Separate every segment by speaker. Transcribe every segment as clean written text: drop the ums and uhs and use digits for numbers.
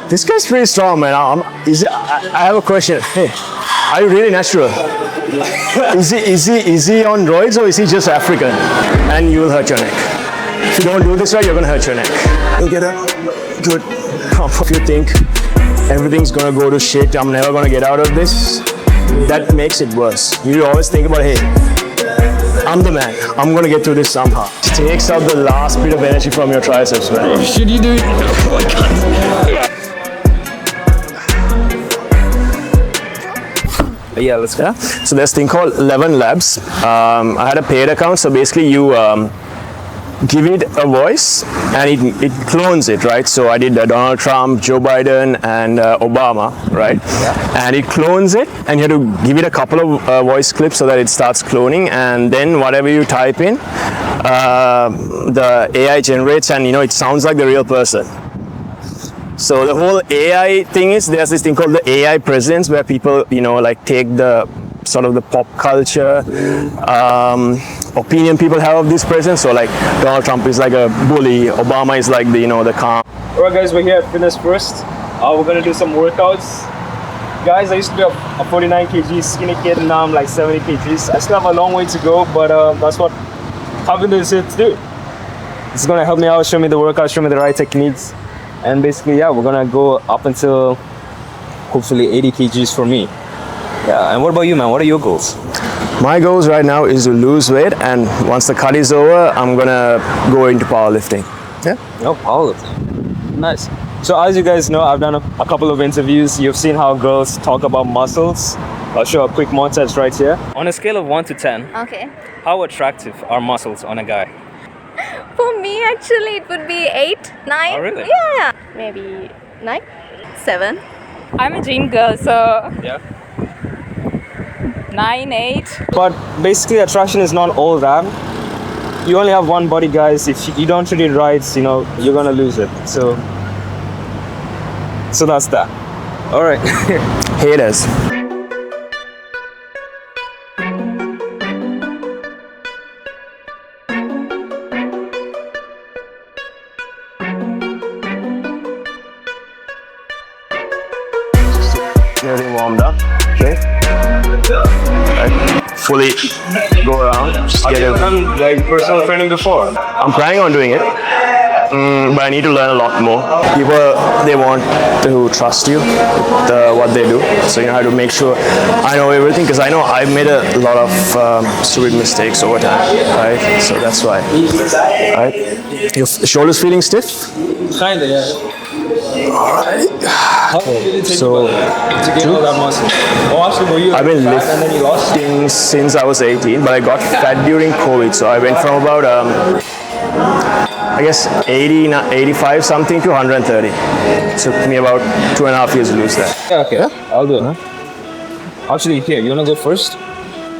Speaker 1: This guy's pretty strong, man. I have a question. Hey, are you really natural? Is he on roids or is he just African? And you will hurt your neck. If you don't do this right, you're gonna hurt your neck. You'll get a good pump. If you think everything's gonna go to shit, I'm never gonna get out of this, that makes it worse. You always think about, hey, I'm the man. I'm gonna get through this somehow. It takes out the last bit of energy from your triceps, man.
Speaker 2: Should you do it? Oh my God. Yeah, let's go.
Speaker 1: Yeah? So there's a thing called 11 Labs. I had a paid account, so basically you give it a voice and it clones it, right? So I did Donald Trump, Joe Biden, and Obama, right? Yeah. And it clones it, and you have to give it a couple of voice clips so that it starts cloning, and then whatever you type in, the AI generates, and it sounds like the real person. So the whole AI thing is, there's this thing called the AI presidents, where people, like take the sort of the pop culture opinion people have of this president. So like Donald Trump is like a bully, Obama is like the the calm.
Speaker 3: Alright guys, we're here at Fitness First. We're gonna do some workouts. Guys, I used to be a 49 kg skinny kid, and now I'm like 70 kgs. I still have a long way to go, but that's what Kavinda is here to do. It's gonna help me out, show me the workouts, show me the right techniques. And basically, yeah, we're gonna go up until hopefully 80 kgs for me.
Speaker 2: Yeah, and what about you, man? What are your goals?
Speaker 1: My goals right now is to lose weight, and once the cut is over, I'm gonna go into powerlifting. Yeah.
Speaker 2: Oh, powerlifting.
Speaker 3: Nice. So as you guys know, I've done a couple of interviews. You've seen how girls talk about muscles. I'll show a quick montage right here.
Speaker 2: On a scale of 1 to 10,
Speaker 4: Okay.
Speaker 2: how attractive are muscles on a guy?
Speaker 4: For me, actually, it would be 8, 9.
Speaker 2: Oh, really?
Speaker 4: Yeah. Maybe 9, 7.
Speaker 5: I'm a gym girl, so
Speaker 2: Yeah.
Speaker 5: 9, 8.
Speaker 3: But basically, attraction is not all that. You only have one body, guys. If you don't treat it right, you're gonna lose it. So that's that.
Speaker 2: All right.
Speaker 1: Haters. Getting warmed up. Okay. Right. Fully go around. Just get it.
Speaker 3: done like personal training before.
Speaker 1: I'm planning on doing it, but I need to learn a lot more. People, they want to trust you with what they do, so you have to make sure I know everything, because I know I've made a lot of stupid mistakes over time, right? So that's why. Right? Your shoulders feeling stiff?
Speaker 3: Kinda, yeah.
Speaker 1: Alright.
Speaker 3: How long did it take
Speaker 1: So,
Speaker 3: to get all that muscle? Oh, actually, were you
Speaker 1: I've been
Speaker 3: fat and then you lost?
Speaker 1: lifting since I was 18, but I got fat during COVID, so I went from about I guess 80, 85 something to 130. It took me about 2.5 years to lose that.
Speaker 3: Yeah, okay. I'll do it. Actually, here, you wanna go first?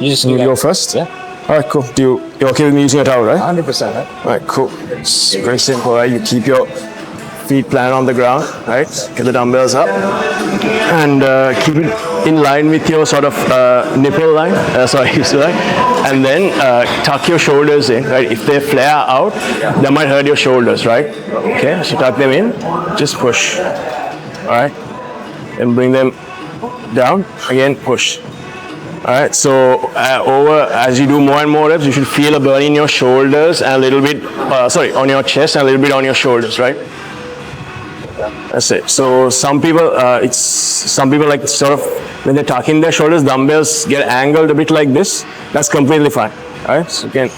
Speaker 3: You just
Speaker 1: You
Speaker 3: do
Speaker 1: go
Speaker 3: that.
Speaker 1: first?
Speaker 3: Yeah.
Speaker 1: Alright, cool. You're okay with me using a towel, right?
Speaker 3: 100%, right?
Speaker 1: Alright, cool. It's very simple, right? You keep your feet planted on the ground, right? Get the dumbbells up and keep it in line with your sort of nipple line, and then tuck your shoulders in, right? If they flare out, that might hurt your shoulders, right? Okay, so tuck them in, just push, all right? And bring them down, again, push. All right, so as you do more and more reps, you should feel a burn in your shoulders and a little bit, on your chest and a little bit on your shoulders, right? That's it. So some people like sort of, when they're tucking their shoulders, dumbbells get angled a bit like this. That's completely fine. All right, so again,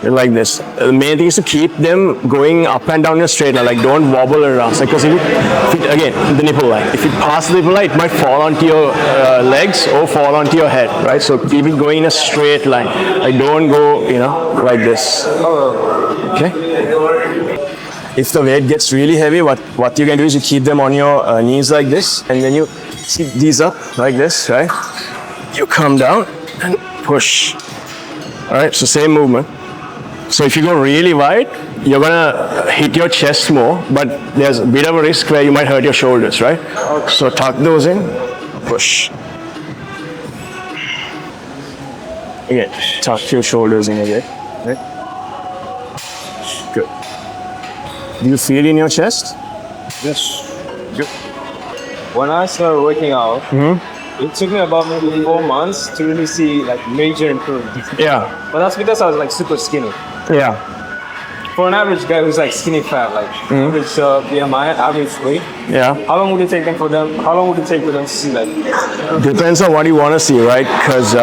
Speaker 1: like this. The main thing is to keep them going up and down your straight line. Like don't wobble around. Because if it, again, the nipple line. If it passes the nipple line, it might fall onto your legs or fall onto your head. Right. So keep it going in a straight line. Like don't go, like this. Okay. If the weight gets really heavy, what you can do is you keep them on your knees like this, and then you keep these up like this, right? You come down and push. All right, so same movement. So if you go really wide, you're gonna hit your chest more, but there's a bit of a risk where you might hurt your shoulders, right? So tuck those in, push. Again, tuck your shoulders in again, right? Good. Do you feel in your chest?
Speaker 3: Yes.
Speaker 1: Good.
Speaker 3: when I started working out, it took me about maybe 4 months to really see like major improvement.
Speaker 1: Yeah.
Speaker 3: But that's because I was like super skinny.
Speaker 1: Yeah.
Speaker 3: For an average guy who's like skinny fat, like average BMI, average weight,
Speaker 1: Yeah.
Speaker 3: how long would it take for them to see like?
Speaker 1: Depends on what you want to see, right? Because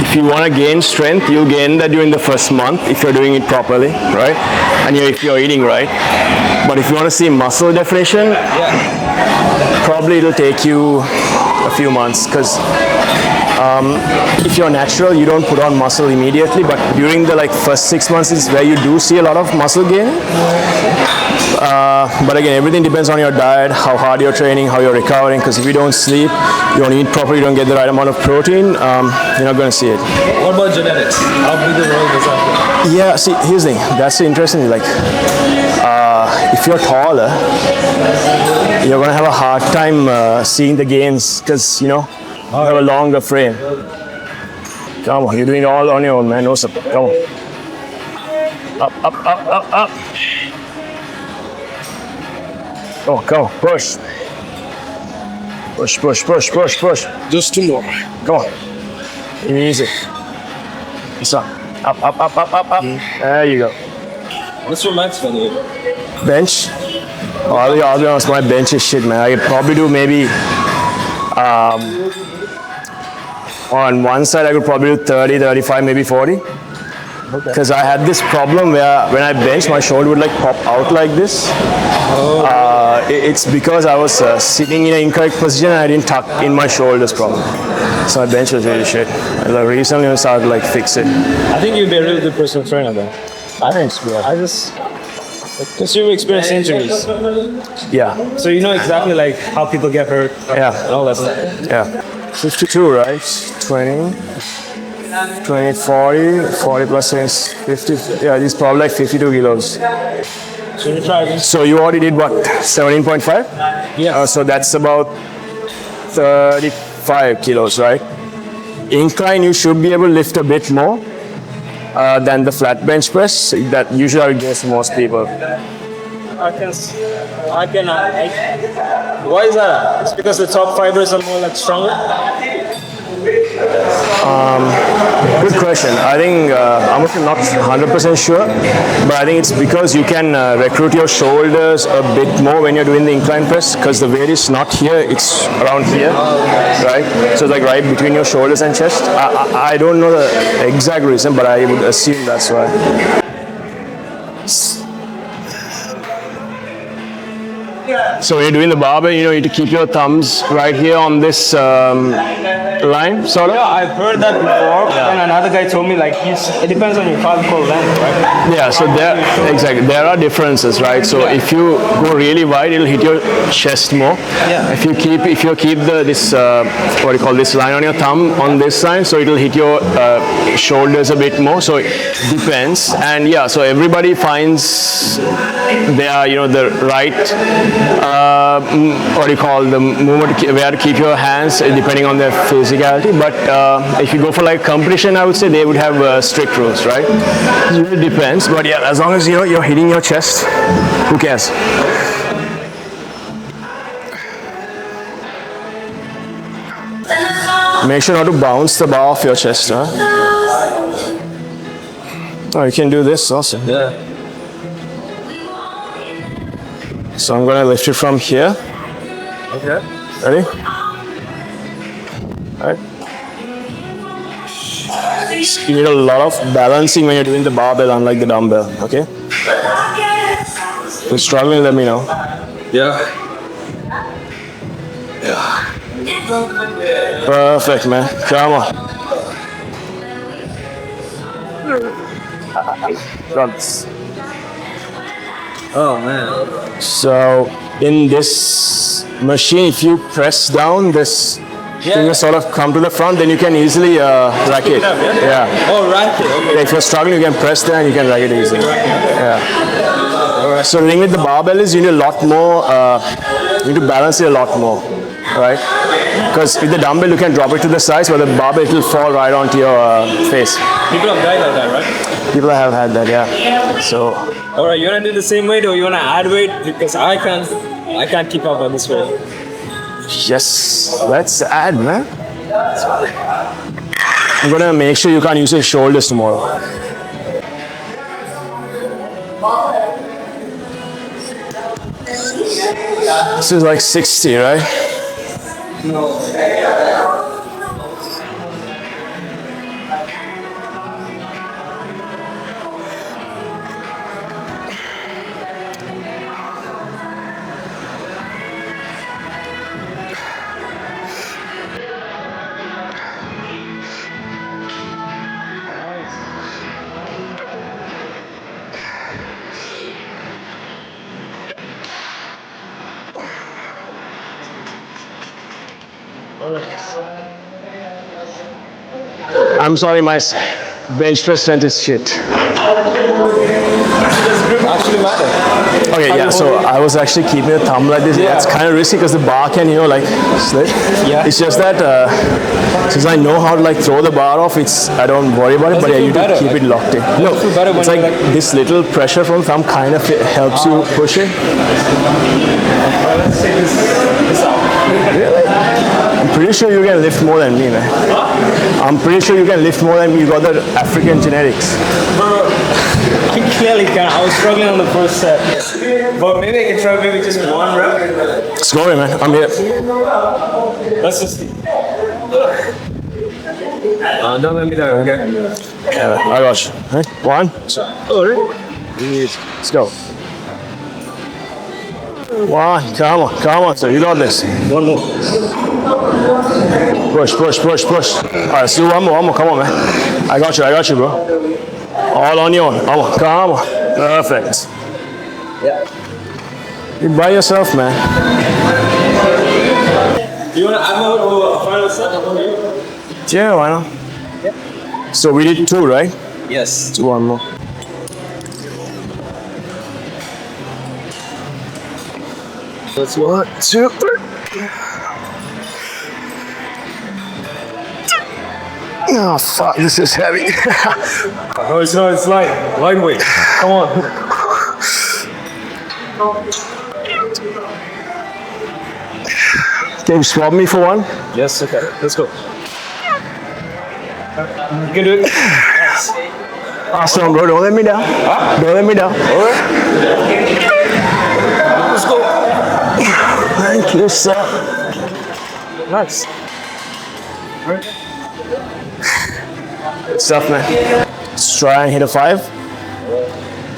Speaker 1: if you want to gain strength, you'll gain that during the first month if you're doing it properly, right? And if you're eating right. But if you want to see muscle definition, probably it'll take you a few months. Because if you're natural, you don't put on muscle immediately. But during the first 6 months is where you do see a lot of muscle gain. But again, everything depends on your diet, how hard you're training, how you're recovering. Because if you don't sleep, you don't eat properly, you don't get the right amount of protein, you're not going to see it.
Speaker 3: What about genetics? How big a role does that play?
Speaker 1: Yeah, see, here's the thing. That's the interesting thing. If you're taller, you're going to have a hard time seeing the gains because, you have a longer frame. Come on, you're doing it all on your own, man. No support. Come on. Up, up, up, up, up. Oh, come on, push. Push, push, push, push, push. Just 2 more. Come on. Easy. It's up. Up, up, up, up, up, up. There you go.
Speaker 3: What's your max value?
Speaker 1: Bench? Oh, I'll be honest, my bench is shit, man. I could probably do maybe on one side I could probably do 30, 35, maybe 40. Because I had this problem where when I bench, my shoulder would pop out like this. It's because I was sitting in an incorrect position and I didn't tuck in my shoulders properly. So my bench was really shit. I recently started to fix it.
Speaker 3: I think you'd be a really good personal trainer though.
Speaker 1: I think so. Yeah.
Speaker 3: Because you've experienced injuries.
Speaker 1: Yeah.
Speaker 3: So you know exactly how people get hurt.
Speaker 1: Yeah.
Speaker 3: And all that stuff.
Speaker 1: Yeah. 52, right? 20, 40 plus 50. Yeah, this is probably 52 kilos.
Speaker 3: So you try.
Speaker 1: So you already did what? 17.5?
Speaker 3: Yeah.
Speaker 1: So that's about 35 kilos, right? Incline, you should be able to lift a bit more than the flat bench press. That usually I guess most people.
Speaker 3: Why is that? It's because the top fibers are more stronger?
Speaker 1: Good question. I think I'm not 100% sure, but I think it's because you can recruit your shoulders a bit more when you're doing the incline press because the weight is not here, it's around here, right? So it's right between your shoulders and chest. I don't know the exact reason, but I would assume that's why. So when you're doing the barbell, you need to keep your thumbs right here on this line, sort of.
Speaker 3: Yeah, I've heard that before. Yeah. And another guy told me it depends on your clavicle length, right?
Speaker 1: Yeah, so there are differences, right? So if you go really wide, it'll hit your chest more.
Speaker 3: Yeah.
Speaker 1: If you keep this line on your thumb on this side, so it'll hit your shoulders a bit more. So it depends, and yeah, so everybody finds the right the movement where to keep your hands depending on their physicality. But if you go for competition, I would say they would have strict rules, right? It really depends, but yeah, as long as you're hitting your chest, who cares? Make sure not to bounce the bar off your chest, huh? Oh, you can do this also.
Speaker 3: Yeah.
Speaker 1: So I'm gonna lift it from here.
Speaker 3: Okay.
Speaker 1: Ready? Alright. You need a lot of balancing when you're doing the barbell, unlike the dumbbell, okay? If you're struggling, let me know.
Speaker 3: Yeah.
Speaker 1: Perfect, man. Come on. Got this.
Speaker 3: Oh man.
Speaker 1: So in this machine, if you press down, this thing will sort of come to the front, then you can easily rack it. Yeah.
Speaker 3: Oh, rack it. Okay.
Speaker 1: Yeah, if you're struggling, you can press there and you can rack it easily. Yeah. So the thing with the barbell is you need a lot more, you need to balance it a lot more, right? Because with the dumbbell, you can drop it to the sides, but the barbell, it will fall right onto your face.
Speaker 3: People have died like that, right?
Speaker 1: People have had that, yeah. So.
Speaker 3: All right, you wanna do the same weight or you wanna add weight? Because I can't keep up on this weight.
Speaker 1: Yes, let's add, man. I'm gonna make sure you can't use your shoulders tomorrow. This is like 60, right? I'm sorry, my bench press strength is shit.
Speaker 3: Does grip actually matter?
Speaker 1: Okay, yeah, so I was actually keeping the thumb like this.
Speaker 3: Yeah.
Speaker 1: That's kind of risky because the bar can, like slip.
Speaker 3: Yeah.
Speaker 1: It's just that since I know how to like throw the bar off, I don't worry about it, but yeah, you
Speaker 3: better?
Speaker 1: do keep it locked in. No,
Speaker 3: feel better when
Speaker 1: it's
Speaker 3: you're
Speaker 1: like this little pressure from thumb kind of helps you push it.
Speaker 3: Let's take this out.
Speaker 1: Really? I'm pretty sure you can lift more than me, man. I'm pretty sure you can lift more than me. You got the African genetics.
Speaker 3: Bro, I clearly can't. I was struggling on the first set. But maybe I can try maybe just one rep.
Speaker 1: Let's go, man. I'm here.
Speaker 3: Let's just see. Don't let me down, okay?
Speaker 1: Yeah, I got you. Right? 1, 2. Let's go. 1, come on, sir. You got this.
Speaker 3: One more.
Speaker 1: Push. All right, let's do one more. Come on, man. I got you, bro. All on your own. Come on. Perfect.
Speaker 3: Yeah.
Speaker 1: You're by yourself, man.
Speaker 3: You want to add more to a final set?
Speaker 1: Yeah, why not? Yeah. So we did 2, right?
Speaker 3: Yes.
Speaker 1: Do one more. That's 1, 2, 3. Oh fuck, this is heavy.
Speaker 3: No, it's not. It's light. Lightweight. Come on.
Speaker 1: Can you swap me for one?
Speaker 3: Yes, okay. Let's go. You can do it. Nice.
Speaker 1: Awesome, bro. Don't let me down. Don't let me down.
Speaker 3: Alright. Let's go.
Speaker 1: Thank you, sir.
Speaker 3: Nice.
Speaker 1: Good stuff, man. Let's try and hit a 5.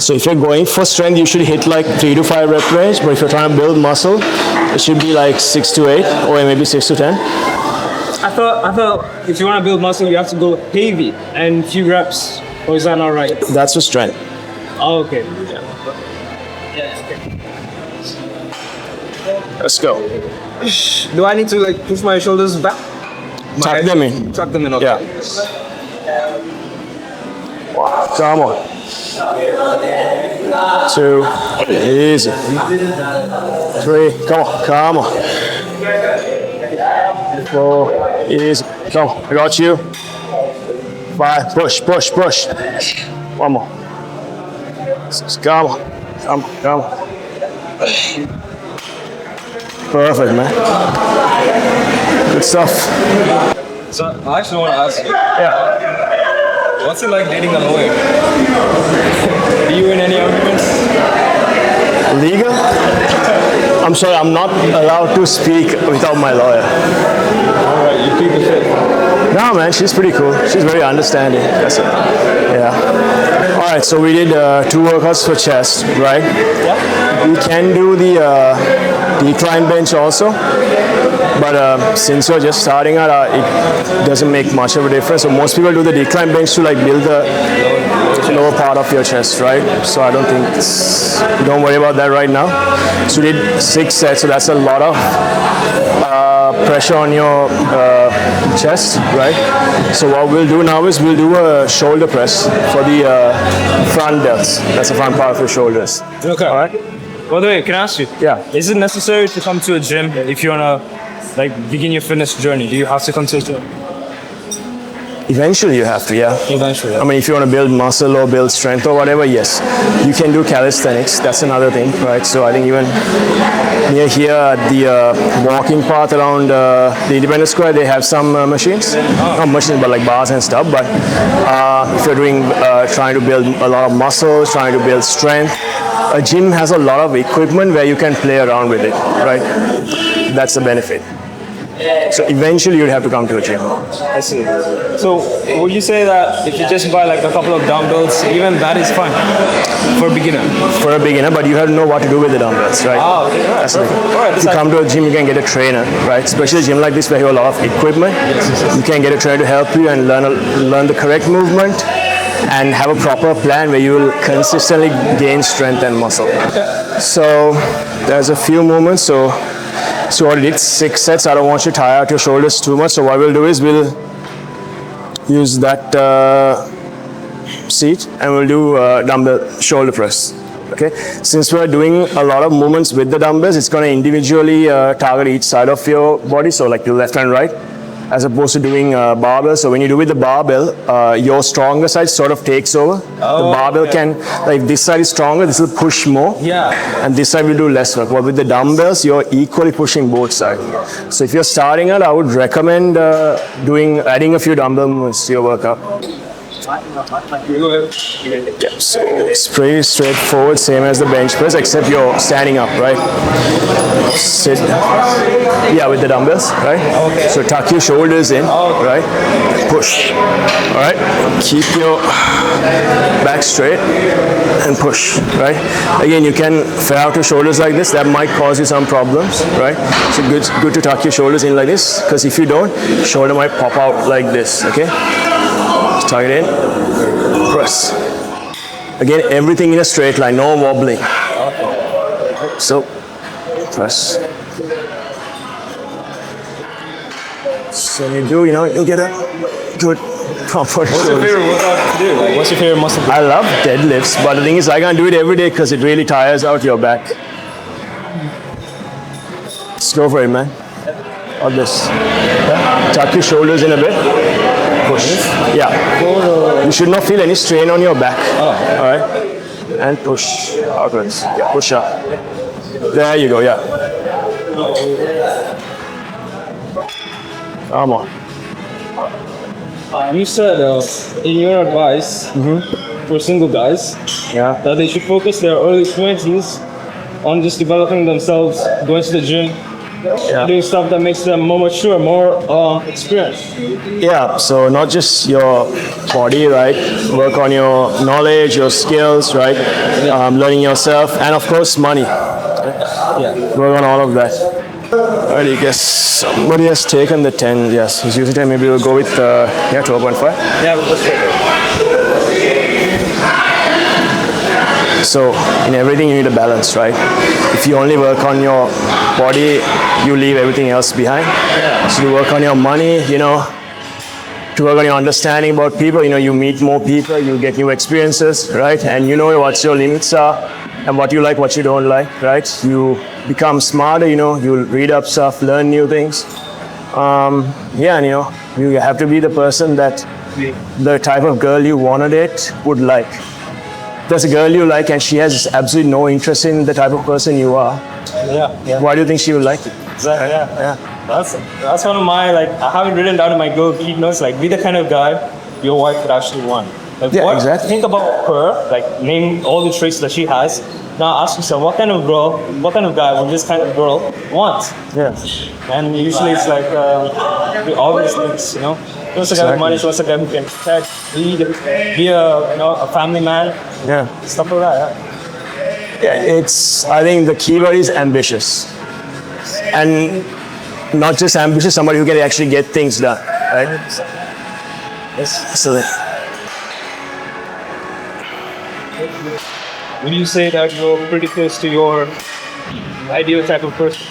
Speaker 1: So if you're going for strength, you should hit like 3 to 5 rep range. But if you're trying to build muscle, it should be like 6 to 8 or maybe 6 to 10.
Speaker 3: I thought if you want to build muscle, you have to go heavy and few reps. Or is that not right?
Speaker 1: That's for strength.
Speaker 3: Oh, okay.
Speaker 1: Let's go.
Speaker 3: Do I need to like push my shoulders back?
Speaker 1: Tuck them in.
Speaker 3: Tuck them in, okay.
Speaker 1: Yeah. Come on. 2. Easy. 3. Come on. 4. Easy. Come on. I got you. 5. Push. One more. 6. Come on. Perfect, man. Good stuff.
Speaker 3: So I actually want to ask you,
Speaker 1: Yeah.
Speaker 3: what's it like dating a lawyer? Are you in any arguments?
Speaker 1: Legal? I'm sorry, I'm not allowed to speak without my lawyer.
Speaker 3: Alright, you keep the fit.
Speaker 1: No, man, she's pretty cool. She's very understanding. That's it. Yeah. All right, so we did 2 workouts for chest, right?
Speaker 3: Yeah.
Speaker 1: We can do the decline bench also, but since you're just starting out, it doesn't make much of a difference. So most people do the decline bench to like build the lower part of your chest, right? So I don't think don't worry about that right now. So we did 6 sets, so that's a lot of pressure on your chest, right? So what we'll do now is we'll do a shoulder press for the front delts. That's the front part of your shoulders.
Speaker 3: Okay.
Speaker 1: All right.
Speaker 3: By the way, can I ask you?
Speaker 1: Yeah.
Speaker 3: Is it necessary to come to a gym if you wanna like begin your fitness journey? Do you have to come to a gym?
Speaker 1: Eventually you have to, yeah.
Speaker 2: Eventually.
Speaker 1: I mean, if you want to build muscle or build strength or whatever, yes. You can do calisthenics. That's another thing, right? So I think even near here at the walking path around the Independence Square, they have some machines. Not machines, but like bars and stuff. But if you're doing, trying to build a lot of muscles, trying to build strength, a gym has a lot of equipment where you can play around with it, right? That's the benefit. So eventually you'd have to come to a gym.
Speaker 3: I see. So would you say that if you just buy like a couple of dumbbells, even that is fine for a beginner?
Speaker 1: For a beginner, but you have to know what to do with the dumbbells, right?
Speaker 3: Ah, okay.
Speaker 1: That's the thing.
Speaker 3: All right.
Speaker 1: If you come to a gym, you can get a trainer, right? Especially a gym like this where you have a lot of equipment. You can get a trainer to help you and learn the correct movement and have a proper plan where you will consistently gain strength and muscle. So there's a few movements. So what I did, 6 sets. I don't want you to tire out your shoulders too much. So what we'll do is we'll use that seat and we'll do dumbbell shoulder press. Okay. Since we're doing a lot of movements with the dumbbells, it's going to individually target each side of your body. So like your left and right, as opposed to doing barbell. So when you do with the barbell, your stronger side sort of takes over. The barbell can, like this side is stronger, this will push more.
Speaker 3: Yeah.
Speaker 1: And this side will do less work. But with the dumbbells, you're equally pushing both sides. So if you're starting out, I would recommend adding a few dumbbell movements to your workout. Yeah, so it's pretty straightforward, same as the bench press, except you're standing up, right? Sit, yeah, with the dumbbells, right? Okay. So tuck your shoulders in, right? Push, all right? Keep your back straight and push, right? Again, you can flare out your shoulders like this. That might cause you some problems, right? So good to tuck your shoulders in like this, because if you don't, shoulder might pop out like this, okay? Just tuck it in, press. Again, everything in a straight line, no wobbling. So, press. So you'll get a good proper.
Speaker 3: What's your favorite workout to do? Like, what's your favorite muscle?
Speaker 1: I love deadlifts, but the thing is I can't do it every day because it really tires out your back. Let's go for it, man. Or this. Yeah. Tuck your shoulders in a bit. Push. Yeah. You should not feel any strain on your back. All right. And push outwards. Yeah. Push up. There you go. Yeah. Come on.
Speaker 3: You said in your advice for single guys
Speaker 1: Yeah.
Speaker 3: that they should focus their early 20s on just developing themselves, going to the gym, doing stuff that makes them more mature, more experienced.
Speaker 1: Yeah, so not just your body, right? Work on your knowledge, your skills, right? Learning yourself, and of course, money.
Speaker 3: Yeah.
Speaker 1: Work on all of that. Alright, I guess somebody has taken the 10. Yes, he's using 10. Maybe we'll go with 12.5.
Speaker 3: Yeah, let's take it.
Speaker 1: So in everything you need a balance, right? If you only work on your body, you leave everything else behind. So you work on your money, to work on your understanding about people, you meet more people, you get new experiences, right? And you know what your limits are and what you like, what you don't like, right? You become smarter, you'll read up stuff, learn new things. And you have to be the person that the type of girl you want to date would like. There's a girl you like and she has absolutely no interest in the type of person you are.
Speaker 3: Yeah.
Speaker 1: Why do you think she would like you?
Speaker 3: Exactly. Yeah. That's one of my I have it written down in my Go Keep notes. Like, be the kind of guy your wife would actually want. Like,
Speaker 1: Exactly.
Speaker 3: Think about her. Like, name all the traits that she has. Now ask yourself, what kind of guy would this kind of girl want?
Speaker 1: Yeah.
Speaker 3: And usually it's like the obvious things, She wants a guy with money. She wants a guy who can protect, lead, be a family man.
Speaker 1: Yeah.
Speaker 3: Stuff like that.
Speaker 1: I think the key word is ambitious. And not just ambitious, somebody who can actually get things done, right?
Speaker 3: Yes.
Speaker 1: So
Speaker 3: Would you say that you're pretty close to your ideal type of person?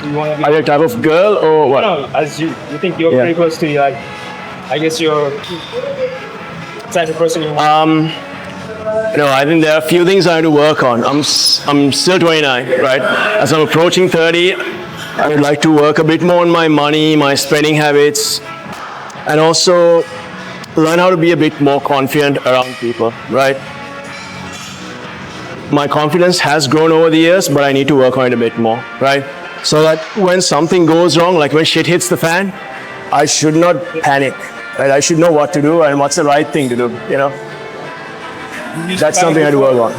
Speaker 3: You want to be?
Speaker 1: are you a type of girl or what?
Speaker 3: No, as you think you're pretty close to I guess you're type of person you want.
Speaker 1: I think there are a few things I have to work on. I'm still 29, right? As I'm approaching 30, I would like to work a bit more on my money, my spending habits, and also learn how to be a bit more confident around people, right? My confidence has grown over the years, but I need to work on it a bit more, right? So that when something goes wrong, like when shit hits the fan, I should not panic, right? I should know what to do and what's the right thing to do, you know? That's something I had to work on.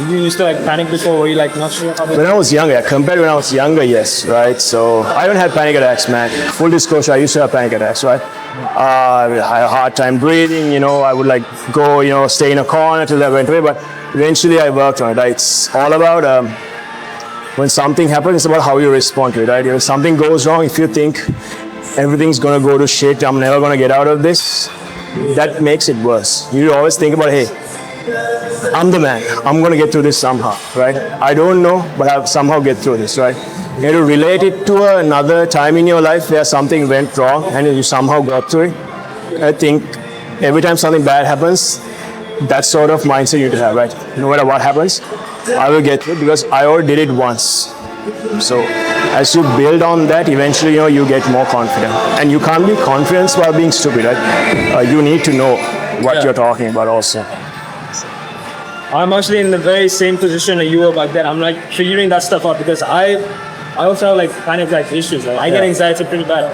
Speaker 3: You used to like panic before, were you like not sure how to...
Speaker 1: When I was younger, compared to when I was younger, yes, right? So I don't have panic attacks, man. Full disclosure, I used to have panic attacks, right? I had a hard time breathing, you know, I would like go, you know, stay in a corner till I went away, but eventually I worked on it, right? It's all about when something happens, it's about how you respond to it, right? If something goes wrong, if you think everything's gonna go to shit, I'm never gonna get out of this, that makes it worse. You always think about, hey, I'm the man. I'm going to get through this somehow, right? I don't know, but I'll somehow get through this, right? You have to relate it to another time in your life where something went wrong and you somehow got through it. I think every time something bad happens, that sort of mindset you need to have, right? No matter what happens, I will get through it because I already did it once. So as you build on that, eventually, you know, you get more confident. And you can't be confident while being stupid, right? You need to know what you're talking about also.
Speaker 3: I'm actually in the very same position that you were back then. I'm like figuring that stuff out because I also have like panic like issues. Like I get anxiety pretty bad.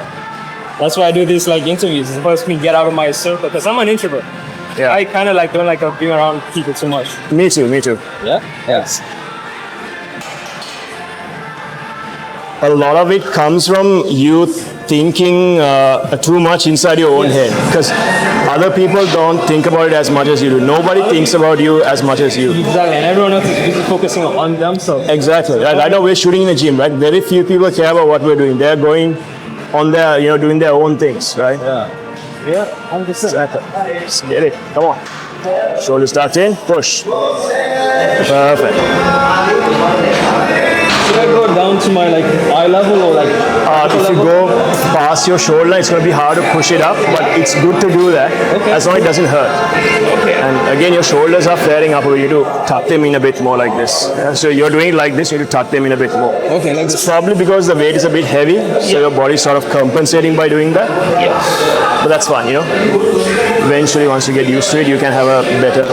Speaker 3: That's why I do these like interviews. It helps me get out of my circle because I'm an introvert.
Speaker 1: Yeah.
Speaker 3: I kind of like don't like being around people too much.
Speaker 1: Me too.
Speaker 3: Yeah? Yes.
Speaker 1: A lot of it comes from you thinking too much inside your own head because other people don't think about it as much as you do. Nobody thinks about you as much as you.
Speaker 3: Exactly, and everyone else is busy focusing on themselves.
Speaker 1: Exactly. Right now we're shooting in the gym, right? Very few people care about what we're doing. They're going on their, you know, doing their own things, right?
Speaker 3: Yeah, 100%.
Speaker 1: Exactly. Let's get it. Come on. Shoulders tucked in. Push. Perfect.
Speaker 3: Should I go down to my like eye level or like
Speaker 1: if you go past your shoulder, it's going to be hard to push it up, but it's good to do that as long as it doesn't hurt. And again, your shoulders are flaring up, you need to tuck them in a bit more like this. Yeah, so you're doing it like this, you need to tuck them in a bit more.
Speaker 3: Okay, like
Speaker 1: it's
Speaker 3: this.
Speaker 1: probably because the weight is a bit heavy, so your body's sort of compensating by doing that. But that's fine, you know. Eventually, once you get used to it, you can have a better.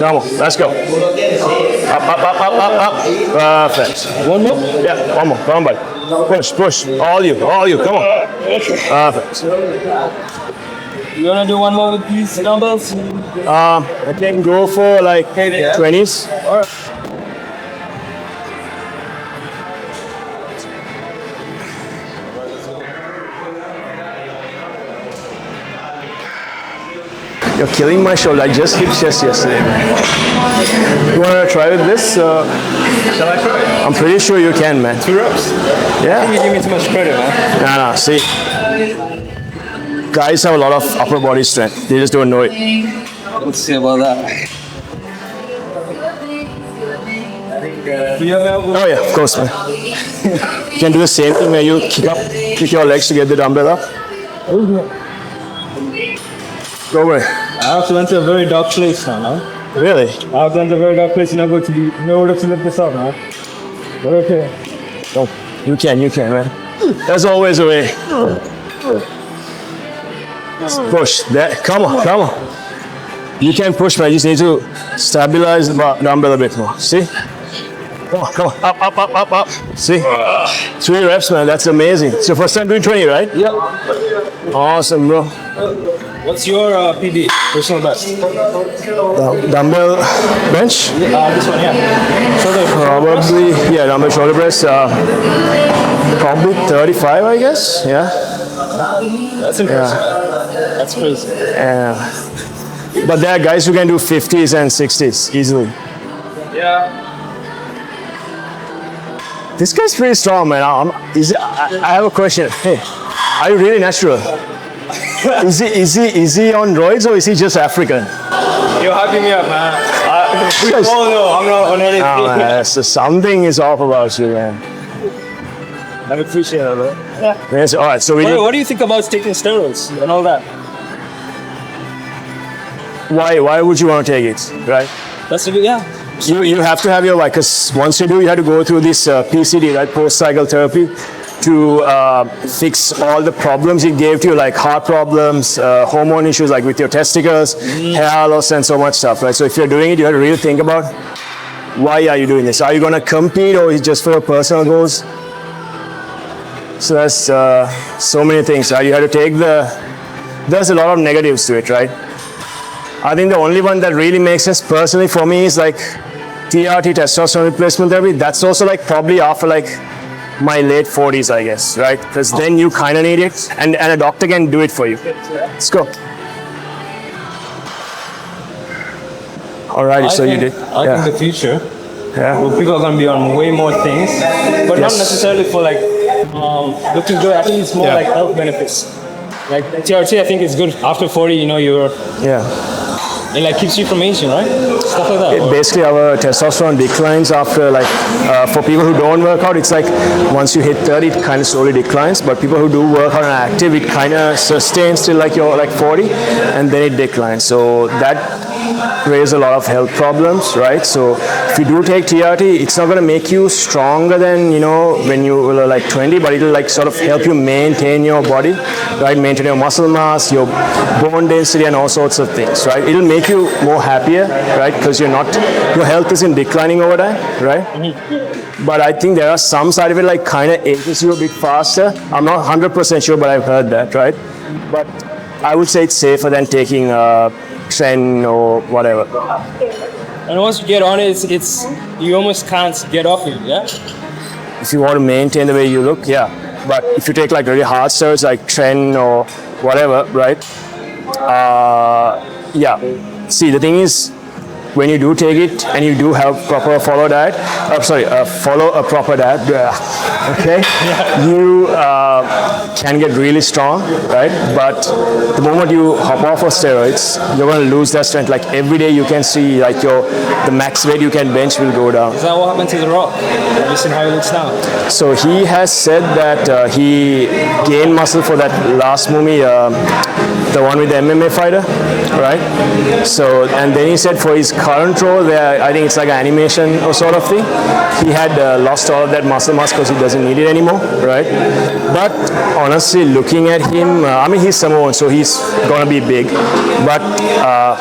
Speaker 1: Come on, let's go. Up. Perfect.
Speaker 3: One more?
Speaker 1: Yeah, one more. Come on, buddy. Push. All you. Come on. Perfect.
Speaker 3: You wanna do one more with these dumbbells?
Speaker 1: I can go for like 20s.
Speaker 3: All right.
Speaker 1: You're killing my shoulder. I just hit chest yesterday, man. You wanna try with this?
Speaker 3: Shall I try?
Speaker 1: I'm pretty sure you can, man.
Speaker 3: 2 reps.
Speaker 1: Yeah.
Speaker 3: You give me too much credit, man.
Speaker 1: Nah. See, guys have a lot of upper body strength. They just don't know it.
Speaker 2: Let's see about that.
Speaker 3: Do you have elbow?
Speaker 1: Oh yeah, of course, man. You can do the same thing where you kick your legs to get the dumbbell up. Go away.
Speaker 3: I have to enter a very dark place now, man.
Speaker 1: Really?
Speaker 3: I have to enter a very dark place in order to lift this up, man. But okay.
Speaker 1: No, you can, man. There's always a way. Push. That. Come on. You can push, man. You just need to stabilize the dumbbell a bit more. See? Come on. Up. See? 3 reps, man. That's amazing. It's your first time doing 20, right?
Speaker 3: Yep.
Speaker 1: Awesome, bro.
Speaker 3: What's your PB, personal best?
Speaker 1: Dumbbell bench?
Speaker 3: This one, yeah.
Speaker 1: Probably, yeah, dumbbell shoulder press. Probably 35, I guess. Yeah.
Speaker 3: That's impressive. That's crazy.
Speaker 1: But there are guys who can do 50s and 60s easily.
Speaker 3: Yeah.
Speaker 1: This guy's pretty strong, man. I have a question. Hey, are you really natural? Is he on roids or is he just African?
Speaker 3: You're hyping me up, man. Oh no, I'm not on anything.
Speaker 1: Oh, man, so something is off about you, man.
Speaker 3: I appreciate it, man. Yeah.
Speaker 1: Yes, all right, so
Speaker 3: What do you think about taking steroids and all that?
Speaker 1: Why would you want to take it, right?
Speaker 3: That's a good, yeah.
Speaker 1: You have to have your, like, cause once you do, you have to go through this PCD, right, post-cycle therapy, to fix all the problems it gave to you, like heart problems, hormone issues, like with your testicles, hair loss, and so much stuff, right? So if you're doing it, you have to really think about why are you doing this? Are you going to compete, or is it just for your personal goals? So that's so many things, right? You have to take there's a lot of negatives to it, right? I think the only one that really makes sense personally for me is like TRT, testosterone replacement therapy. That's also like probably after like my late 40s, I guess, right? Because then you kind of need it, and a doctor can do it for you. Let's go. Alrighty, so you did.
Speaker 3: I think the future,
Speaker 1: Yeah.
Speaker 3: well, people are going to be on way more things, but not
Speaker 1: Yes.
Speaker 3: necessarily for like looking good. I think it's more
Speaker 1: Yeah.
Speaker 3: like health benefits. Like TRT, I think it's good after 40. You know,
Speaker 1: Yeah.
Speaker 3: it like keeps you from aging, right? Stuff like that. Or-
Speaker 1: Basically, our testosterone declines after like, for people who don't work out, it's like once you hit 30, it kind of slowly declines. But people who do work out and are active, it kind of sustains till like you're like 40, and then it declines. So that raises a lot of health problems, right? So if you do take TRT, it's not going to make you stronger than, you know, when you were like 20, but it'll like sort of help you maintain your body, right? Maintain your muscle mass, your bone density, and all sorts of things, right? It'll make you more happier, right? Because your health isn't declining over time, right? But I think there are some side of it, like kind of ages you a bit faster. I'm not 100% sure, but I've heard that, right? But I would say it's safer than taking Tren or whatever.
Speaker 3: And once you get on it, it's you almost can't get off it. Yeah.
Speaker 1: If you want to maintain the way you look, yeah. But if you take like really hard steroids like Tren or whatever, right? Yeah. See, the thing is, when you do take it and you do have proper follow a proper diet, okay, you can get really strong, right? But the moment you hop off of steroids, you're going to lose that strength. Like every day you can see like the max weight you can bench will go down.
Speaker 3: Is that what happened to The Rock? Have you seen how he looks now?
Speaker 1: So he has said that he gained muscle for that last movie, the one with the MMA fighter, right? So, and then he said for his current role, where I think it's like an animation or sort of thing, he had lost all of that muscle mass because he doesn't need it anymore, right? But honestly, looking at him, I mean, he's Samoan, so he's gonna be big. But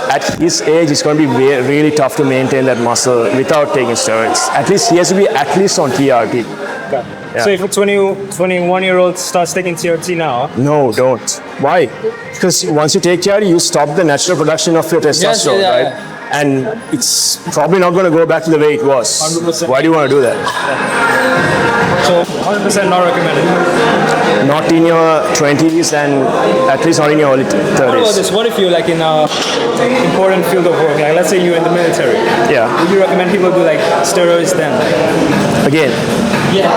Speaker 1: at his age, it's gonna be really tough to maintain that muscle without taking steroids. At least he has to be at least on TRT. Yeah.
Speaker 3: So if a 21-year-old starts taking TRT now,
Speaker 1: No, don't. Why? Because once you take TRT, you stop the natural production of your testosterone,
Speaker 3: yeah,
Speaker 1: right? And it's probably not going to go back to the way it was.
Speaker 3: 100%.
Speaker 1: Why do you want to do that?
Speaker 3: so 100% not recommended.
Speaker 1: Not in your 20s, and at least not in your early
Speaker 3: What about
Speaker 1: 30s.
Speaker 3: this? What if you're like in a important field of work? Like let's say you're in the military.
Speaker 1: Yeah.
Speaker 3: Would you recommend people do like steroids then?
Speaker 1: Again,
Speaker 3: Yeah.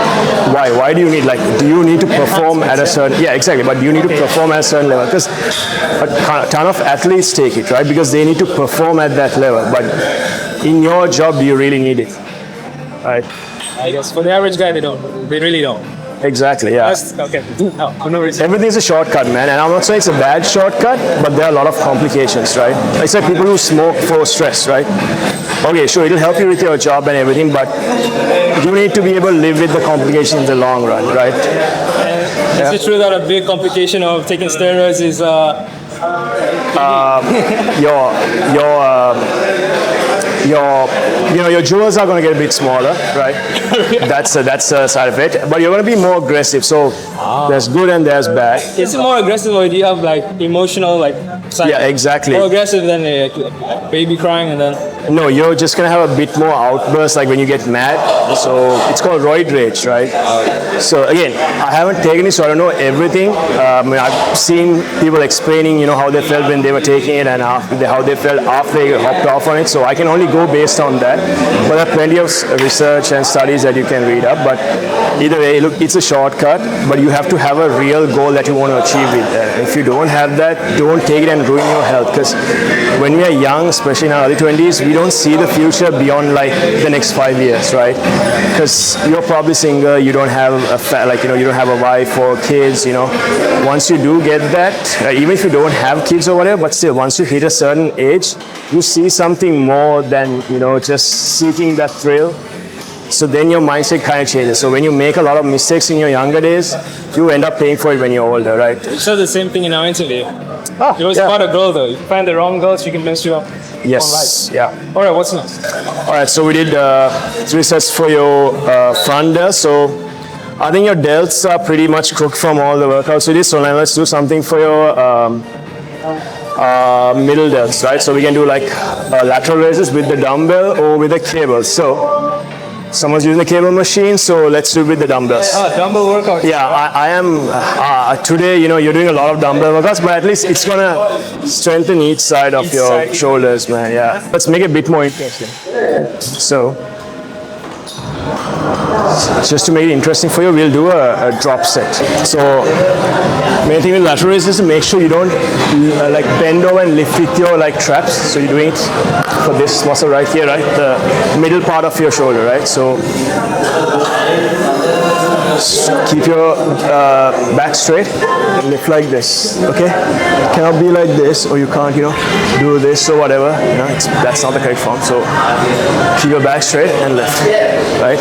Speaker 1: why? Why do you need, like, do you need to perform at a certain, yeah, exactly, but do you need to perform at a certain level? Because a ton of athletes take it, right? Because they need to perform at that level. But in your job, do you really need it? Right?
Speaker 3: I guess for the average guy, they don't. They really don't.
Speaker 1: Exactly, yeah.
Speaker 3: That's okay. No, for no reason.
Speaker 1: Everything's a shortcut, man. And I'm not saying it's a bad shortcut, but there are a lot of complications, right? It's like people who smoke for stress, right? Okay, sure, it'll help you with your job and everything, but you need to be able to live with the complications in the long run, right?
Speaker 3: Is it true that a big complication of taking steroids is
Speaker 1: your jewels are going to get a bit smaller, right? That's a side of it. But you're going to be more aggressive. So there's good and there's bad.
Speaker 3: is it more aggressive, or do you have like emotional like side?
Speaker 1: Yeah, exactly.
Speaker 3: More aggressive than like, baby crying and then
Speaker 1: No, you're just going to have a bit more outburst, like when you get mad. So it's called roid rage, right? So again, I haven't taken it, so I don't know everything. I mean, I've seen people explaining, how they felt when they were taking it and how they felt after they hopped off on it. So I can only go based on that. But there are plenty of research and studies that you can read up. But either way, look, it's a shortcut, but you have to have a real goal that you want to achieve with that. If you don't have that, don't take it and ruin your health. Because when we are young, especially in our early 20s, we don't see the future beyond like the next 5 years, right? Because you're probably single, you don't have you don't have a wife or kids, Once you do get that, even if you don't have kids or whatever, but still, once you hit a certain age, you see something more than, just seeking that thrill. So then your mindset kind of changes. So when you make a lot of mistakes in your younger days, you end up paying for it when you're older, right?
Speaker 3: We said the same thing in our interview.
Speaker 1: Ah,
Speaker 3: It was
Speaker 1: yeah.
Speaker 3: about a girl though. If you find the wrong girl, she can mess you up.
Speaker 1: Yes, yeah.
Speaker 3: All right, what's next?
Speaker 1: All right, so we did 3 sets for your front delts. So I think your delts are pretty much cooked from all the workouts we did. So now let's do something for your middle delts, right? So we can do like lateral raises with the dumbbell or with a cable. So someone's using the cable machine, so let's do it with the dumbbells.
Speaker 3: Dumbbell workout.
Speaker 1: Yeah, I am today. You know, you're doing a lot of dumbbell workouts, but at least it's gonna strengthen each side of your
Speaker 3: side.
Speaker 1: shoulders, man. Yeah, let's make it a bit more interesting. So, just to make it interesting for you, we'll do a drop set. So, main thing with lateral raises is to make sure you don't like bend over and lift with your like traps. So you're doing it for this muscle right here, right, the middle part of your shoulder, right. So keep your back straight and lift like this, okay? Cannot be like this, or you can't, you know, do this or whatever, you know, that's not the correct form. So keep your back straight and lift, right?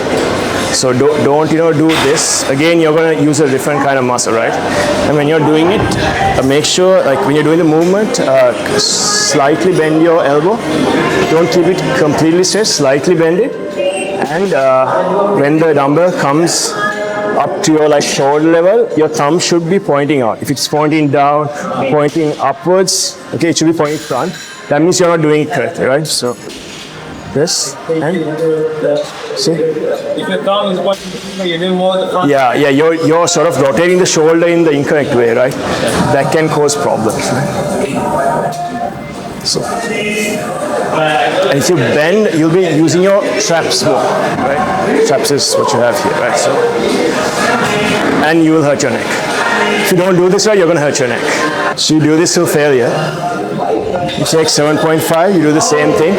Speaker 1: So don't you know, do this. Again, you're gonna use a different kind of muscle, right? And when you're doing it, make sure, like when you're doing the movement, slightly bend your elbow. Don't keep it completely straight, slightly bend it. And when the dumbbell comes up to your like shoulder level, your thumb should be pointing out. If it's pointing down, pointing upwards, okay, it should be pointing front. That means you're not doing it correctly, right? So this and see.
Speaker 3: If your thumb is pointing, you're doing more at the front.
Speaker 1: Yeah, you're sort of rotating the shoulder in the incorrect way, right? That can cause problems. So, and if you bend, you'll be using your traps more, right? Traps is what you have here, right? So, and you will hurt your neck. If you don't do this right, you're going to hurt your neck. So you do this till failure. You take 7.5, you do the same thing.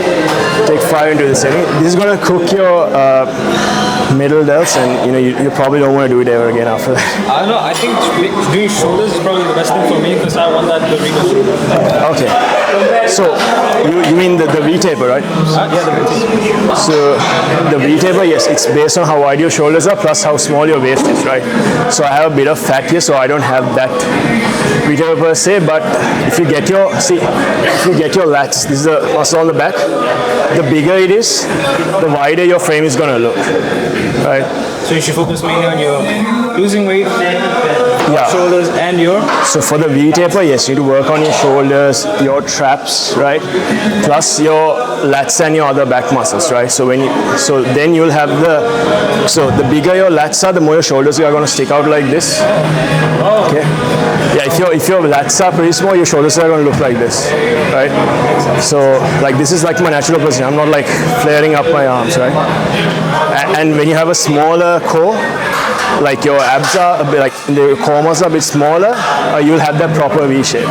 Speaker 1: Take 5 and do the same thing. This is going to cook your middle delts, and you know you probably don't want to do it ever again after that.
Speaker 3: I don't know. I think doing shoulders is probably the best thing for me because I want that Kavinda.
Speaker 1: Okay. So you mean the V-taper, right?
Speaker 3: Yeah, the V-taper.
Speaker 1: So the V-taper, yes, it's based on how wide your shoulders are plus how small your waist is, right? So I have a bit of fat here, so I don't have that V-taper per se. But if you get your lats, this is the muscle on the back. The bigger it is, the wider your frame is gonna look, right?
Speaker 3: So you should focus mainly on your losing weight, shoulders, and your.
Speaker 1: So for the V-taper, yes, you need to work on your shoulders, your traps, right? Plus your lats and your other back muscles, right? So then you'll have the bigger your lats are, the more your shoulders are going to stick out like this. Okay. Yeah, if your lats are pretty small, your shoulders are going to look like this, right? So like this is like my natural position. I'm not like flaring up my arms, right? And when you have a smaller core, like your abs are a bit, like the core muscles are a bit smaller, you'll have that proper V shape.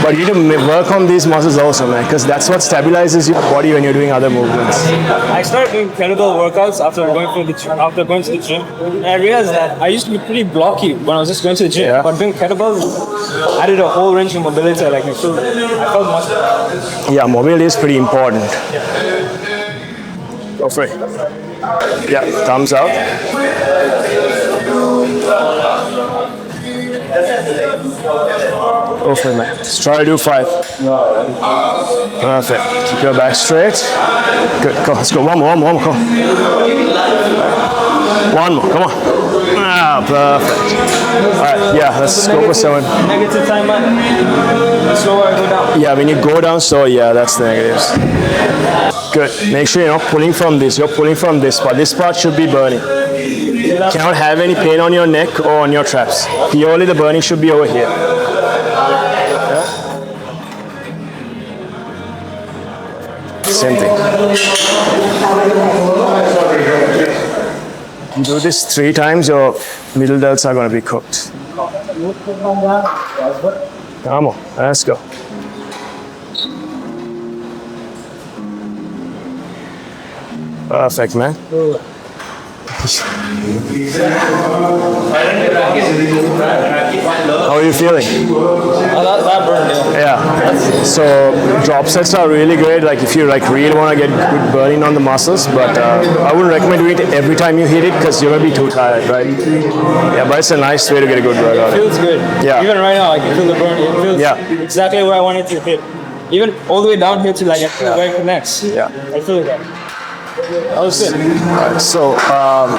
Speaker 1: But you need to work on these muscles also, man, because that's what stabilizes your body when you're doing other movements.
Speaker 3: I started doing kettlebell workouts after going to the gym, and I realized that I used to be pretty blocky when I was just going to the gym.
Speaker 1: Yeah.
Speaker 3: But doing kettlebells added a whole range of mobility. Like I felt much better.
Speaker 1: Yeah, mobility is pretty important. Go for it. Yeah, thumbs out. Go for it, man. Let's try to do 5. Perfect. Keep your back straight. Good. Go. Let's go. One more. Come on. One more. Come on. Ah, perfect. All right. Yeah. Let's go for 7.
Speaker 3: Negative time, man. The slower I go down.
Speaker 1: Yeah. When you go down slow, yeah, that's the negatives. Good. Make sure you're not pulling from this. You're pulling from this part. This part should be burning. You cannot have any pain on your neck or on your traps. Purely the burning should be over here. Yeah. Same thing. You do this 3 times, your middle delts are going to be cooked. Come on, let's go. Perfect, man. How are you feeling?
Speaker 3: That burned, yeah.
Speaker 1: Yeah. So drop sets are really great. Like if you like really want to get good burning on the muscles, but I wouldn't recommend doing it every time you hit it because you're gonna be too tired, right? Yeah, but it's a nice way to get a good workout.
Speaker 3: It feels good.
Speaker 1: Yeah.
Speaker 3: Even right now, I can feel the burn. It feels exactly where I want it to hit. Even all the way down here to like I feel where it connects.
Speaker 1: Yeah.
Speaker 3: I feel it. That was it.
Speaker 1: Alright, so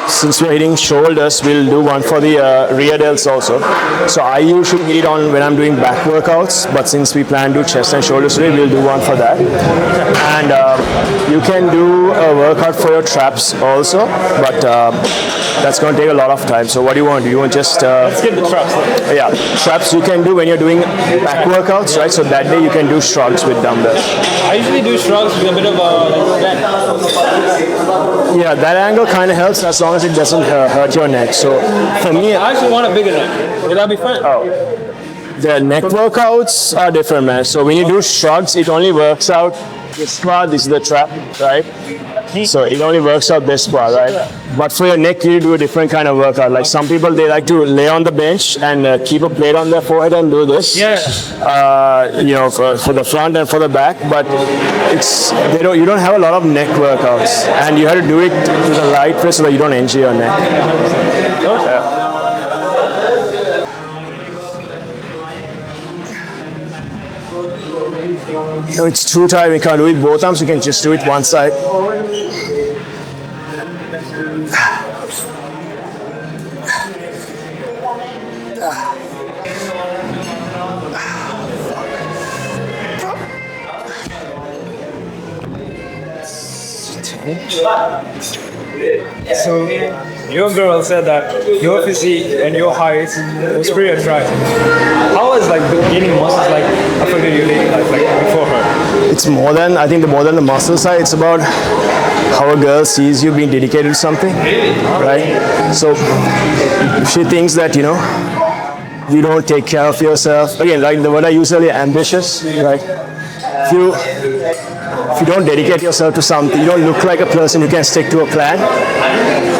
Speaker 1: since we're hitting shoulders, we'll do one for the rear delts also. So I usually hit it on when I'm doing back workouts, but since we plan to do chest and shoulders today, we'll do one for that. And you can do a workout for your traps also, but that's going to take a lot of time. So what do you want? Do you want just...
Speaker 3: Let's get the traps.
Speaker 1: Yeah, traps you can do when you're doing back workouts, right? So that day you can do shrugs with dumbbells.
Speaker 3: I usually do shrugs with a bit of like bend.
Speaker 1: Yeah, that angle kind of helps as long as it doesn't hurt your neck. So for me,
Speaker 3: I actually want a bigger neck. Would that be fine?
Speaker 1: the neck workouts are different, man. So when you do shrugs, it only works out this part. This is the trap, right? So it only works out this part, right? But for your neck, you do a different kind of workout. Like some people, they like to lay on the bench and keep a plate on their forehead and do this.
Speaker 3: Yeah.
Speaker 1: You know, for the front and for the back. But you don't have a lot of neck workouts, and you have to do it to the right way so that you don't injure your neck. No, it's too tight. We can't do it both arms. We can just do it one side.
Speaker 3: So your girl said that your physique and your height was pretty attractive. How was like gaining muscles like affected your daily life like before her?
Speaker 1: It's more than, I think, more than the muscle side. It's about how a girl sees you being dedicated to something, right? So if she thinks that, you know, you don't take care of yourself, again, like the word I use earlier, ambitious, right? If you don't dedicate yourself to something, you don't look like a person who can stick to a plan,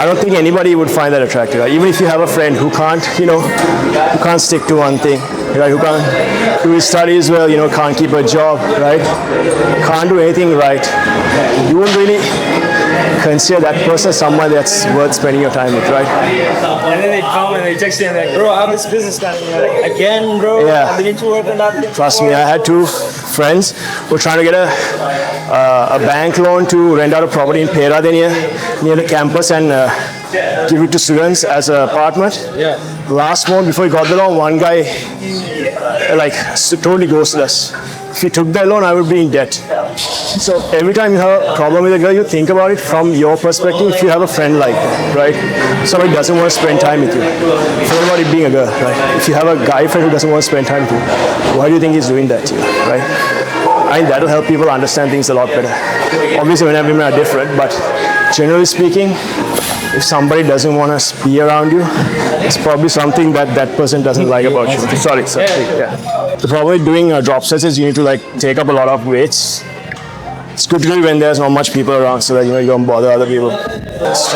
Speaker 1: I don't think anybody would find that attractive, right? Even if you have a friend who can't, you know, who can't stick to one thing, right? Who can't do his studies well, you know, can't keep a job, right? Can't do anything right. You won't really consider that person someone that's worth spending your time with, right?
Speaker 3: And then they come and they text you and they're like, bro, I have this business plan. And you're like, again, bro?
Speaker 1: Yeah.
Speaker 3: I've been into work on that thing.
Speaker 1: Trust me, I had two friends who were trying to get a bank loan to rent out a property in Peradeniya near the campus and give it to students as an apartment.
Speaker 3: Yeah.
Speaker 1: Last month, before he got the loan, one guy totally ghosted us. If he took that loan, I would be in debt. So every time you have a problem with a girl, you think about it from your perspective. If you have a friend like that, right? Somebody doesn't want to spend time with you. Forget about it being a girl, right? If you have a guy friend who doesn't want to spend time with you, why do you think he's doing that to you, right? I think that'll help people understand things a lot better. Obviously, men and women are different, but generally speaking, if somebody doesn't want to be around you, it's probably something that that person doesn't like about you. Sorry. Yeah. The problem with doing drop sets is you need to like take up a lot of weights. It's good to do when there's not much people around so that you know you don't bother other people. Let's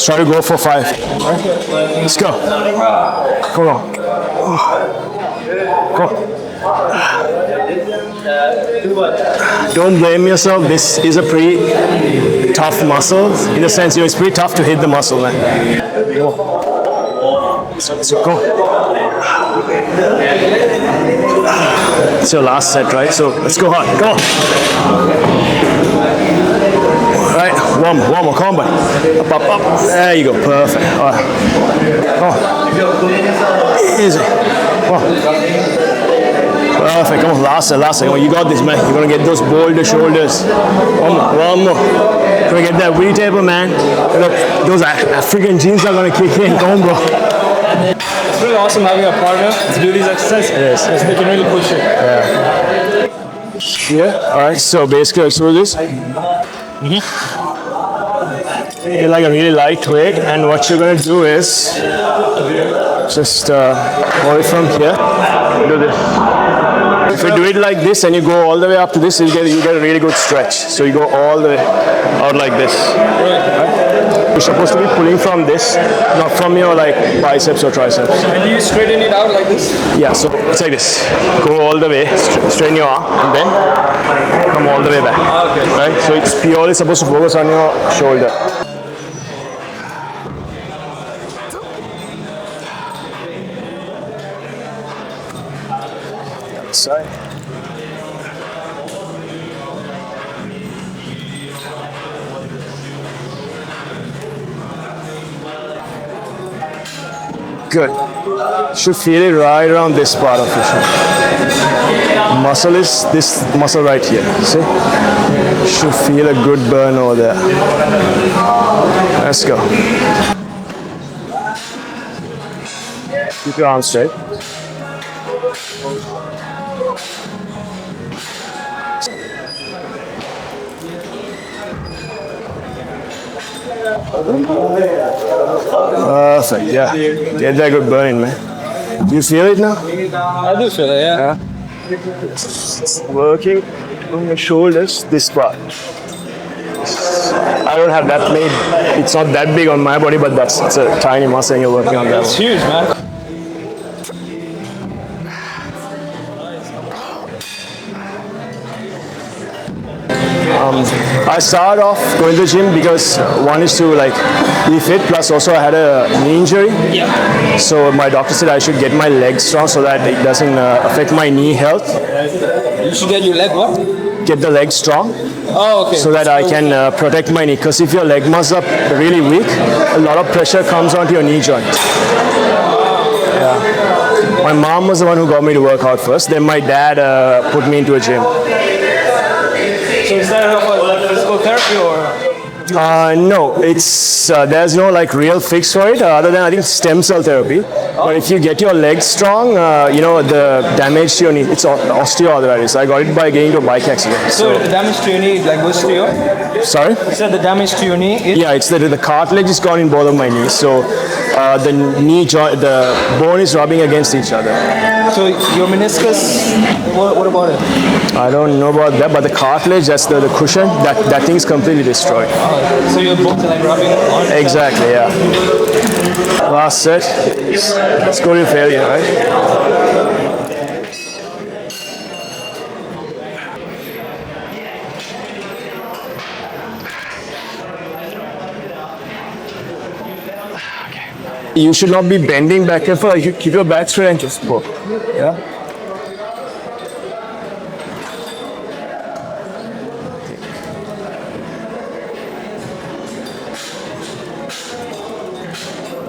Speaker 1: try to go for 5. Let's go. Come on. Come on. Don't blame yourself. This is a pretty tough muscle. In a sense, you know, it's pretty tough to hit the muscle, man. Go. So go. It's your last set, right? So let's go hard. Come on. All right, one more. Come on, buddy. Up. There you go. Perfect. All right. Come on. Easy. Come on. Perfect. Come on. Last set. Come on. You got this, man. You're gonna get those boulder shoulders. One more. You're gonna get that V-table, man. Those African genes are gonna kick in. Come on, bro.
Speaker 3: It's really awesome having a partner to do these exercises.
Speaker 1: It is.
Speaker 3: Because they can really push it.
Speaker 1: Yeah. All right. So basically, let's do this. Get like a really light weight, and what you're gonna do is just hold it from here. Do this. If you do it like this and you go all the way up to this, you get a really good stretch. So you go all the way out like this.
Speaker 3: Right.
Speaker 1: You're supposed to be pulling from this, not from your like biceps or triceps.
Speaker 3: And you straighten it out like this?
Speaker 1: Yeah, so it's like this. Go all the way, straighten your arm, and then come all the way back.
Speaker 3: Okay.
Speaker 1: Right? So it's purely supposed to focus on your shoulder. Side. Good. Should feel it right around this part of your shoulder. Muscle is this muscle right here. See? Should feel a good burn over there. Let's go. Keep your arms straight. Perfect, yeah. Get that good burning, man. Do you feel it now?
Speaker 3: I do feel it, yeah.
Speaker 1: It's working on your shoulders, this part. I don't have that made, it's not that big on my body, but it's a tiny muscle and you're working on that
Speaker 3: It's
Speaker 1: one.
Speaker 3: huge, man.
Speaker 1: I started off going to the gym because one is to like be fit, plus also I had a knee injury.
Speaker 3: Yeah.
Speaker 1: So my doctor said I should get my legs strong so that it doesn't affect my knee health.
Speaker 3: You should get your leg what?
Speaker 1: Get the legs strong
Speaker 3: Oh, okay.
Speaker 1: so that I can protect my knee. Because if your leg muscles are really weak, a lot of pressure comes onto your knee joint. Yeah. My mom was the one who got me to work out first. Then my dad put me into a gym.
Speaker 3: So is that like physical therapy or?
Speaker 1: No, it's there's no like real fix for it other than I think stem cell therapy. But if you get your legs strong, the damage to your knee, it's osteoarthritis. I got it by getting into a bike accident.
Speaker 3: So the damage to your knee like goes to your?
Speaker 1: Sorry?
Speaker 3: You said the damage to your knee is?
Speaker 1: Yeah, it's the cartilage is gone in both of my knees. So the knee joint, the bone is rubbing against each other.
Speaker 3: So your meniscus, what about it?
Speaker 1: I don't know about that, but the cartilage, that's the cushion, that thing's completely destroyed.
Speaker 3: So your bones are like rubbing on?
Speaker 1: Exactly, yeah. Last set. Let's go to failure, right? You should not be bending back and forth. You keep your back straight and just pull. Yeah.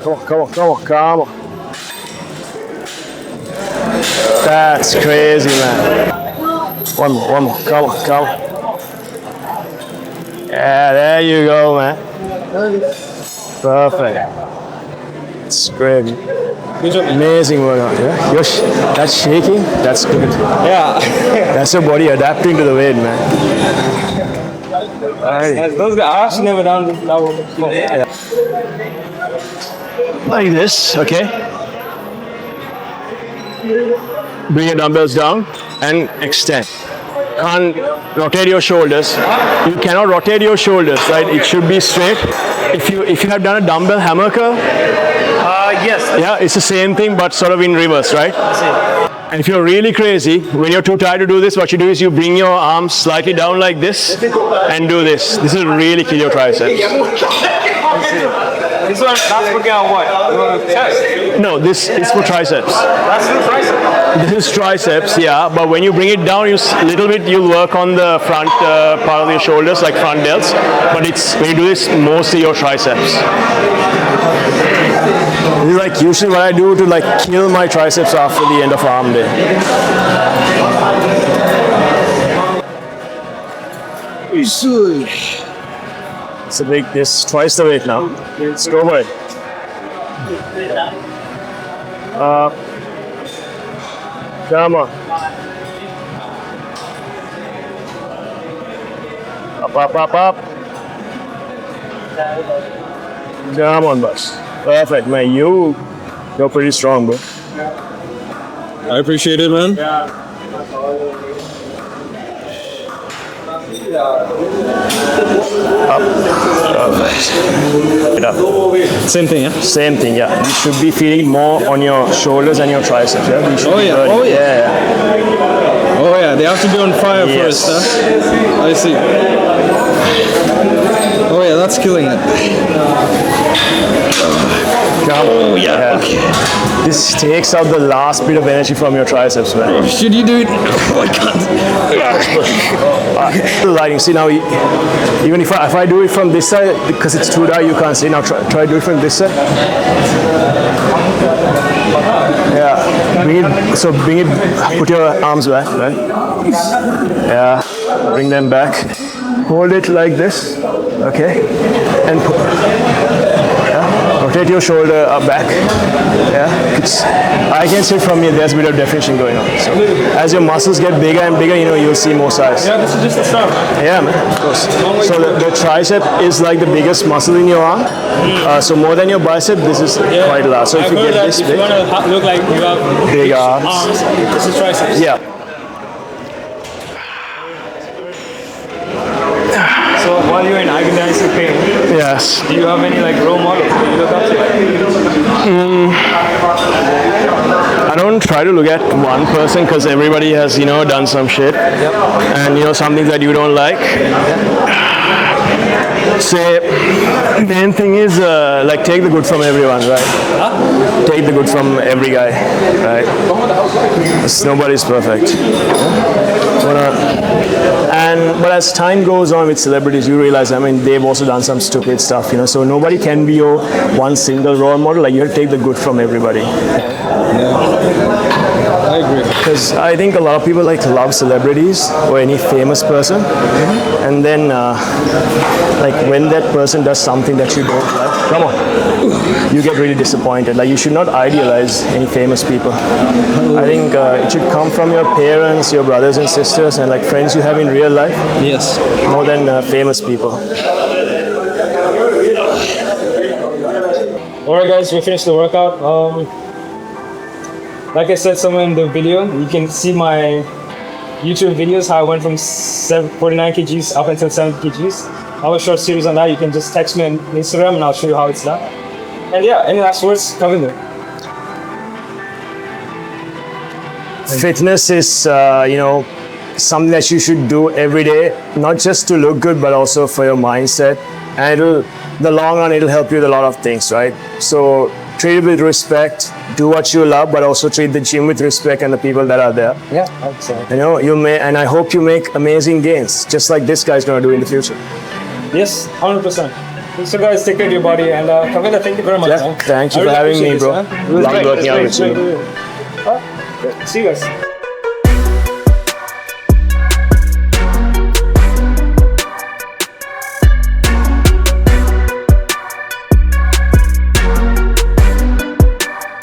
Speaker 1: Come on. That's crazy, man. One more. Come on. Yeah, there you go, man. Perfect. It's great. Amazing workout, yeah? That's shaking, that's good.
Speaker 3: Yeah.
Speaker 1: That's your body adapting to the weight, man. Alright.
Speaker 3: Those guys, I've actually never done that one before.
Speaker 1: Yeah. Like this, okay? Bring your dumbbells down and extend. Can't rotate your shoulders. You cannot rotate your shoulders, right? It should be straight. If you have done a dumbbell hammer curl,
Speaker 3: Yes.
Speaker 1: yeah, it's the same thing but sort of in reverse, right? And if you're really crazy, when you're too tired to do this, what you do is you bring your arms slightly down like this and do this. This will really kill your triceps.
Speaker 3: This one, that's working on what? Chest.
Speaker 1: No, this is for triceps.
Speaker 3: That's the tricep.
Speaker 1: This is triceps, yeah, but when you bring it down, little bit you'll work on the front part of your shoulders, like front delts, but it's when you do this, mostly your triceps. This is like usually what I do to like kill my triceps after the end of arm day. It's a big, this twice the weight now. Let's go for it. Come on. Up. Come on, boss. Perfect, man. You're pretty strong, bro.
Speaker 2: I appreciate it, man.
Speaker 1: It up.
Speaker 2: Same thing, yeah?
Speaker 1: Same thing, yeah. You should be feeling more on your shoulders and your triceps. Yeah? You should
Speaker 2: Oh,
Speaker 1: be
Speaker 2: yeah.
Speaker 1: burning.
Speaker 2: Oh, yeah.
Speaker 1: Yeah.
Speaker 2: Oh, yeah, they have to be on fire
Speaker 1: Yes.
Speaker 2: first, huh? I see. Oh, yeah, that's killing it.
Speaker 1: Oh, yeah. Okay. This takes out the last bit of energy from your triceps, man.
Speaker 2: Should you do it? Oh, I can't.
Speaker 1: The lighting. See now, even if I do it from this side, because it's too dark, you can't see. Now try to do it from this side. Yeah. Bring it. Put your arms back, right? Yeah. Bring them back. Hold it like this. Okay. And rotate your shoulder up back. Yeah. I can see from here there's a bit of definition going on. So as your muscles get bigger and bigger, you'll see more size.
Speaker 3: Yeah, this is just the start.
Speaker 1: Yeah, man, of course. So the tricep is like the biggest muscle in your arm. So more than your bicep, this is quite large. So if you get this
Speaker 3: if
Speaker 1: big,
Speaker 3: you want to look like you have
Speaker 1: big arms.
Speaker 3: this is triceps.
Speaker 1: Yeah.
Speaker 3: So while you're in agonizing pain,
Speaker 1: Yes.
Speaker 3: do you have any like role models that you look up to?
Speaker 1: I don't try to look at one person because everybody has, done some shit. And, some things that you don't like. Say, main thing is like take the good from everyone, right? Take the good from every guy, right? 'Cause nobody's perfect. But as time goes on with celebrities, you realize, they've also done some stupid stuff, so nobody can be your one single role model. Like, you have to take the good from everybody.
Speaker 2: I agree.
Speaker 1: Because I think a lot of people love celebrities or any famous person, and then when that person does something that you don't like, come on, you get really disappointed. Like, you should not idealize any famous people. I think it should come from your parents, your brothers and sisters, and friends you have in real life,
Speaker 2: Yes.
Speaker 1: more than famous people.
Speaker 3: Alright guys, we finished the workout. Like I said somewhere in the video, you can see my YouTube videos, how I went from 49 kgs up until 70 kgs. I have a short series on that. You can just text me on Instagram and I'll show you how it's done. And yeah, any last words, Kavinda?
Speaker 1: Fitness is, something that you should do every day, not just to look good, but also for your mindset. And the long run, it'll help you with a lot of things, right? So treat it with respect, do what you love, but also treat the gym with respect and the people that are there.
Speaker 3: Yeah, I'd say.
Speaker 1: And I hope you make amazing gains, just like this guy's gonna do in the future.
Speaker 3: Yes, 100%. So guys, take care of your body. And Kavinda, thank you very much.
Speaker 1: Yeah,
Speaker 3: man.
Speaker 1: thank you
Speaker 3: I
Speaker 1: for
Speaker 3: really
Speaker 1: having me,
Speaker 3: appreciate
Speaker 1: bro.
Speaker 3: this, man. It was
Speaker 1: Love
Speaker 3: great.
Speaker 1: working out
Speaker 3: It was
Speaker 1: with you.
Speaker 3: great. See you guys.